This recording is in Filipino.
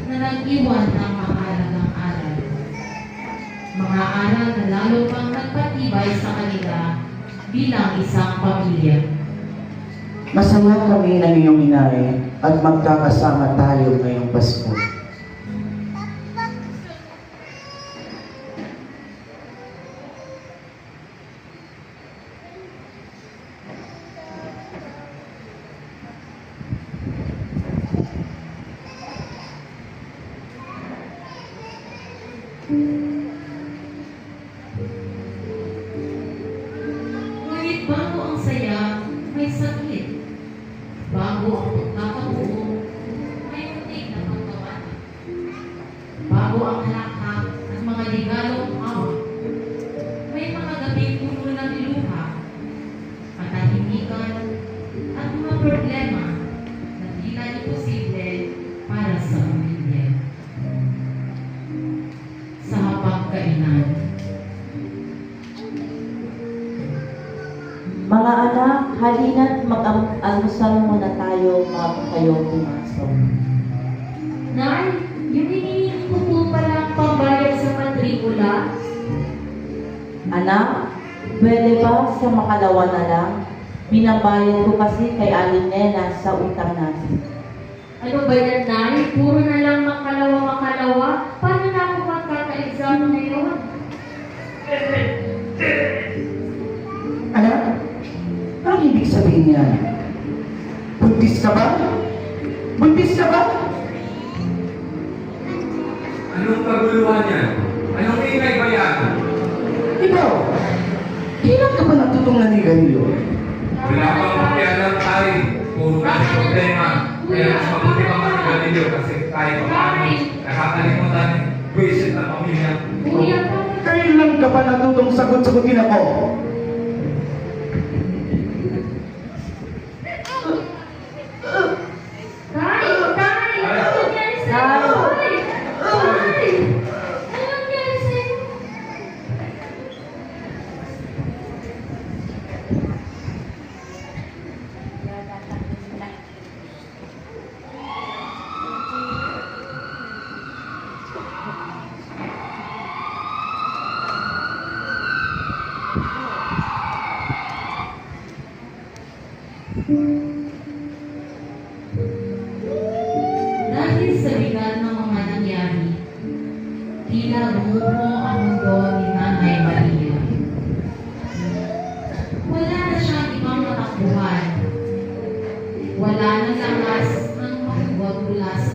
na nag-iwan ng mahalagang aral. Mga aral na lalo pang nagpatibay sa kanila bilang isang pamilya. Masaya kami ng iyong inay at magkakasama tayo ngayong Pasko. Ngunit bago ang saya, may sakit. Bago ang pagkakabuo, may muntik na pagkawalan. Bago ang halakhak at mga ligalong hawak, may mga gabing puno ng luha, katahimikan, at mga problema na di na imposible para sa pamilya. Sa hapagkainan. Mga anak, halina't mag-almusal muna tayo bago kayo pumasok. Nay, yung hinihingi ko po palang pambayad sa matrikula. Anak, pwede ba sa makalawa na lang? Binabayad ko kasi kay Aling Nena sa utang natin. Ano ba yan, Nay? Puro na lang makalawa. Paano na ako magkaka-exam ngayon? Anak, ang ibig sabihin niya? Buntis ka ba? Buntis ka ba? Anong kaguluhan yan? Anong ingay ba yan? Ikaw, kailan ka ba natutong naniganyo? Wala pang makialam tayo. Puro na si problema. Kaya mas mabuti pa maniganilyo kasi tayo paano nakakalimutan yung buwisit ng pamilya. Kuya, Kailan ka ba natutong sagot-sagutin ako? Tay! Tay! Ano nangyari sa'yo? Tay! Tay! Ano nangyari sa'yo? Dahil sa bigat ng mga nangyari, tila lumuho ang mundo ni Nanay Maria. Wala na siyang ibang matakbuhan. Wala na lakas ng makuwag mula sa